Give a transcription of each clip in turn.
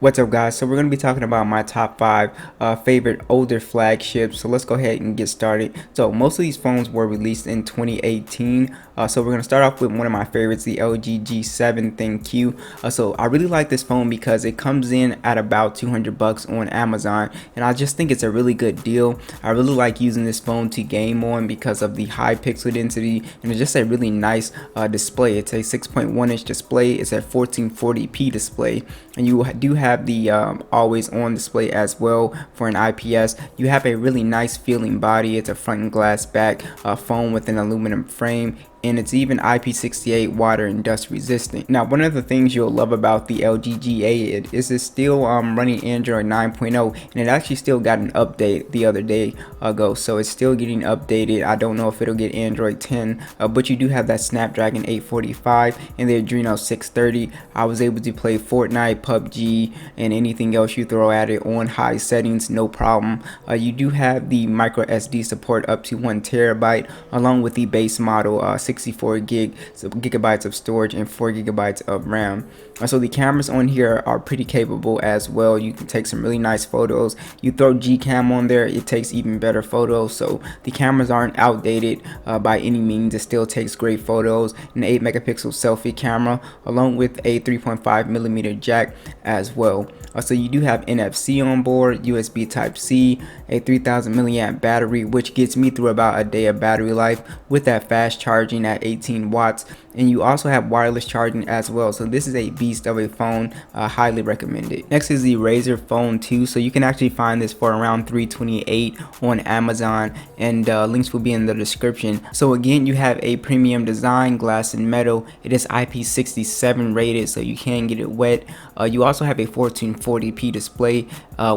What's up, guys? So we're going to be talking about my top 5 favorite older flagships. So let's go ahead and get started. So most of these phones were released in 2018. So we're going to start off with one of my favorites, the LG G7 ThinQ. So I really like this phone because it comes in at about 200 bucks on Amazon, and I just think it's a really good deal. I really like using this phone to game on because of the high pixel density, and it's just a really nice display. It's a 6.1 inch display. It's a 1440p display, and you do have the always on display as well for an IPS. You have a really nice feeling body. It's a front and glass back phone with an aluminum frame, and it's even IP68 water and dust resistant. Now, one of the things you'll love about the LG G8 is it's still running Android 9.0, and it actually still got an update the other day ago, so it's still getting updated. I don't know if it'll get Android 10, but you do have that Snapdragon 845 and the Adreno 630. I was able to play Fortnite, PUBG, and anything else you throw at it on high settings, no problem. You do have the micro SD support up to 1 terabyte, along with the base model 64 gigabytes of storage and 4 gigabytes of RAM. So the cameras on here are pretty capable as well. You can take some really nice photos. You throw Gcam on there, it takes even better photos. So the cameras aren't outdated by any means. It still takes great photos. An 8 megapixel selfie camera, along with a 3.5 millimeter jack as well. So you do have NFC on board, USB Type-C, a 3000 milliamp battery, which gets me through about a day of battery life with that fast charging at 18 watts. And you also have wireless charging as well. So this is a beast of a phone, highly recommended. Next is the Razer Phone 2. So you can actually find this for around $328 on Amazon, and links will be in the description. So again, you have a premium design, glass and metal. It is IP67 rated, so you can get it wet. You also have a 1440p display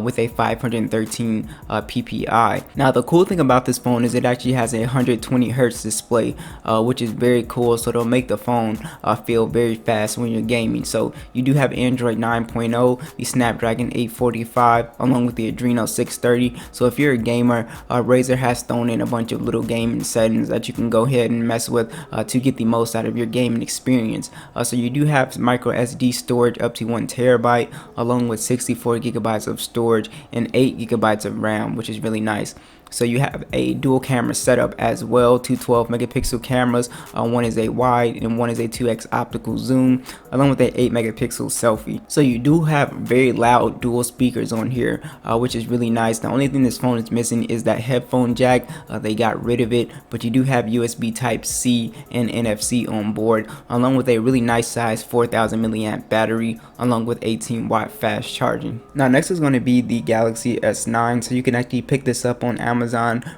with a 513 ppi. Now the cool thing about this phone is it actually has a 120 hertz display, which is very cool. So it'll make the phone feel very fast when you're gaming. So you do have Android 9.0, the Snapdragon 845, along with the Adreno 630. So if you're a gamer, Razer has thrown in a bunch of little gaming settings that you can go ahead and mess with to get the most out of your gaming experience. So you do have micro SD storage up to 1 terabyte, along with 64 gigabytes of storage and 8 gigabytes of RAM, which is really nice. So you have a dual camera setup as well, two 12 megapixel cameras. One is a wide and one is a 2x optical zoom, along with a 8 megapixel selfie. So you do have very loud dual speakers on here, which is really nice. The only thing this phone is missing is that headphone jack. They got rid of it, but you do have USB Type-C and NFC on board, along with a really nice size 4000 milliamp battery, along with 18 watt fast charging. Now next is going to be the Galaxy S9. So you can actually pick this up on Amazon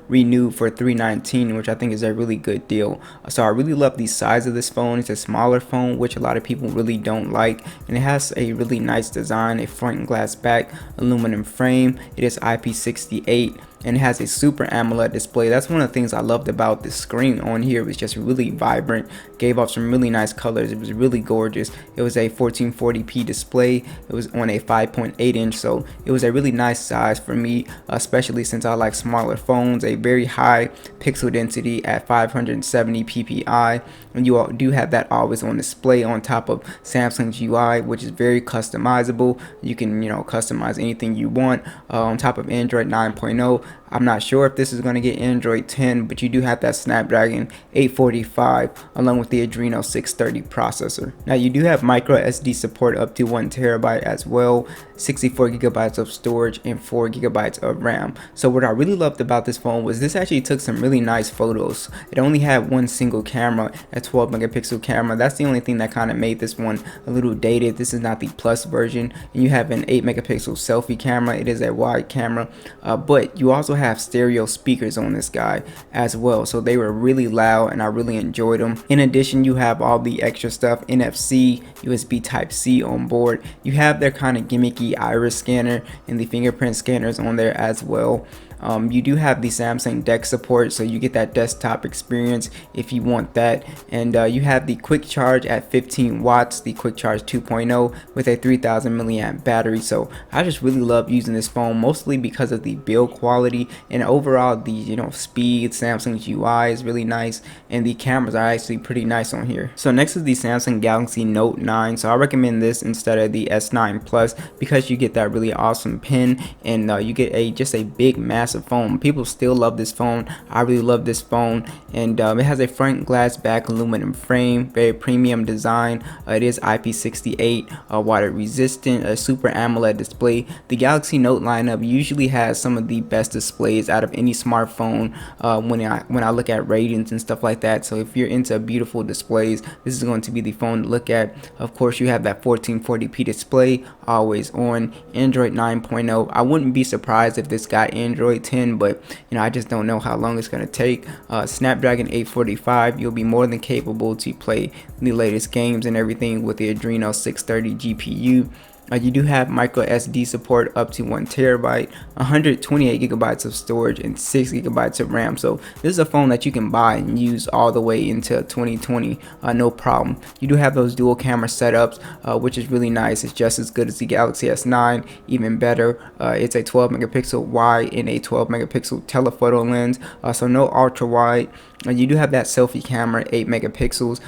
renewed for $319, which I think is a really good deal. So I really love the size of this phone. It's a smaller phone, which a lot of people really don't like, and it has a really nice design, a front and glass back, aluminum frame. It is IP68, and it has a super AMOLED display. That's one of the things I loved about the screen on here. It was just really vibrant, gave off some really nice colors. It was really gorgeous. It was a 1440p display. It was on a 5.8 inch, so it was a really nice size for me, especially since I like smaller phones. A very high pixel density at 570 ppi, and you do have that always on display on top of Samsung's UI, which is very customizable. You can customize anything you want on top of Android 9.0. I'm not sure if this is going to get Android 10, but you do have that Snapdragon 845 along with the Adreno 630 processor. Now you do have micro SD support up to 1 terabyte as well, 64 gigabytes of storage and 4 gigabytes of RAM. So what I really loved about this phone was this actually took some really nice photos. It only had one single camera, a 12 megapixel camera. That's the only thing that kind of made this one a little dated. This is not the plus version, and you have an 8 megapixel selfie camera. It is a wide camera, but you also have stereo speakers on this guy as well, so they were really loud and I really enjoyed them. In addition, you have all the extra stuff, NFC, USB Type-C on board. You have their kind of gimmicky iris scanner and the fingerprint scanners on there as well. You do have the Samsung DeX support, so you get that desktop experience if you want that. And you have the quick charge at 15 watts, the quick charge 2.0 with a 3000 milliamp battery. So I just really love using this phone, mostly because of the build quality and overall the speed. Samsung's UI is really nice, and the cameras are actually pretty nice on here. So next is the Samsung Galaxy Note 9. So I recommend this instead of the S9 Plus because you get that really awesome pen, and you get just a big massive phone. People still love this phone. I really love this phone, and it has a front glass back aluminum frame, very premium design. It is IP68, water resistant, a super AMOLED display. The Galaxy Note lineup usually has some of the best displays out of any smartphone when I look at ratings and stuff like that. So if you're into beautiful displays, this is going to be the phone to look at. Of course, you have that 1440p display, always on. Android 9.0. I wouldn't be surprised if this got Android 10, but I just don't know how long it's going to take. Snapdragon 845. You'll be more than capable to play the latest games and everything with the Adreno 630 GPU. You do have micro SD support up to 1 terabyte, 128 gigabytes of storage, and 6 gigabytes of RAM. So this is a phone that you can buy and use all the way into 2020, no problem. You do have those dual camera setups, which is really nice. It's just as good as the Galaxy S9, even better. It's a 12 megapixel wide and a 12 megapixel telephoto lens, so no ultra wide. You do have that selfie camera, 8 megapixels,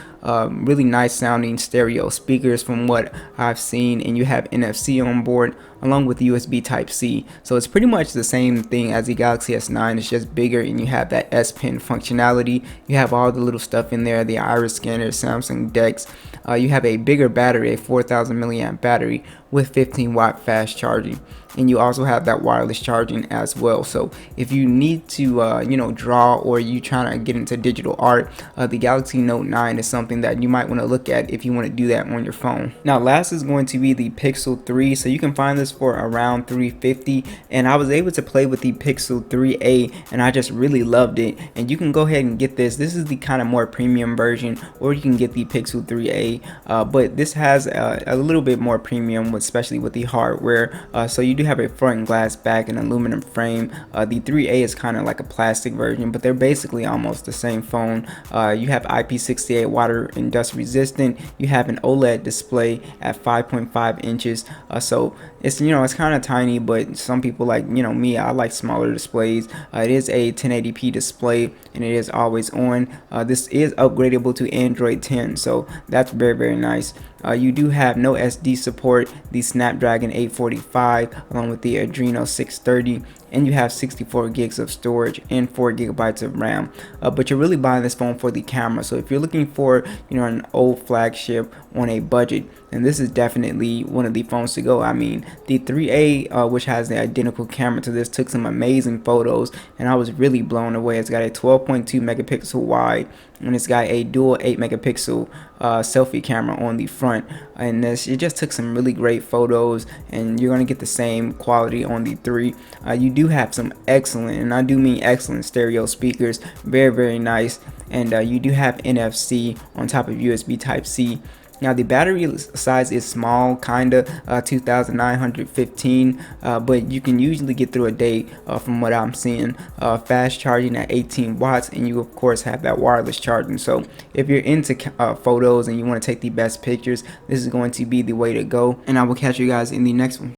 really nice sounding stereo speakers from what I've seen, and you have NFC on board along with USB Type-C. So it's pretty much the same thing as the Galaxy S9. It's just bigger, and you have that S Pen functionality. You have all the little stuff in there, the iris scanner, Samsung DeX. You have a bigger battery, a 4000 milliamp battery with 15 watt fast charging, and you also have that wireless charging as well. So if you need to draw, or you trying to get into digital art, the Galaxy Note 9 is something that you might want to look at if you want to do that on your phone. Now last is going to be the Pixel 3. So you can find this for around $350, and I was able to play with the Pixel 3a, and I just really loved it. And you can go ahead and get this. This is the kind of more premium version, or you can get the Pixel 3a, but this has a little bit more premium, especially with the hardware. So you do have a front glass back and aluminum frame. The 3a is kind of like a plastic version, but they're basically almost the same phone. You have IP68 water and dust resistant. You have an OLED display at 5.5 inches. So it's it's kind of tiny, but some people like me, I like smaller displays. It is a 1080p display, and it is always on. This is upgradable to Android 10, so that's very nice. You do have no SD support, the Snapdragon 845 along with the Adreno 630, and you have 64 gigs of storage and 4 gigabytes of RAM. But you're really buying this phone for the camera. So if you're looking for an old flagship on a budget, then this is definitely one of the phones to go. I mean, the 3a, which has the identical camera to this, took some amazing photos, and I was really blown away. It's got a 12.2 megapixel wide, and it's got a dual 8 megapixel selfie camera on the front, and it just took some really great photos, and you're going to get the same quality on the 3. You do have some excellent, and I do mean excellent, stereo speakers, very nice, and you do have NFC on top of USB Type-C. Now the battery size is small, kinda 2915, but you can usually get through a day from what I'm seeing. Fast charging at 18 watts, and you of course have that wireless charging. So if you're into photos and you want to take the best pictures, this is going to be the way to go, and I will catch you guys in the next one.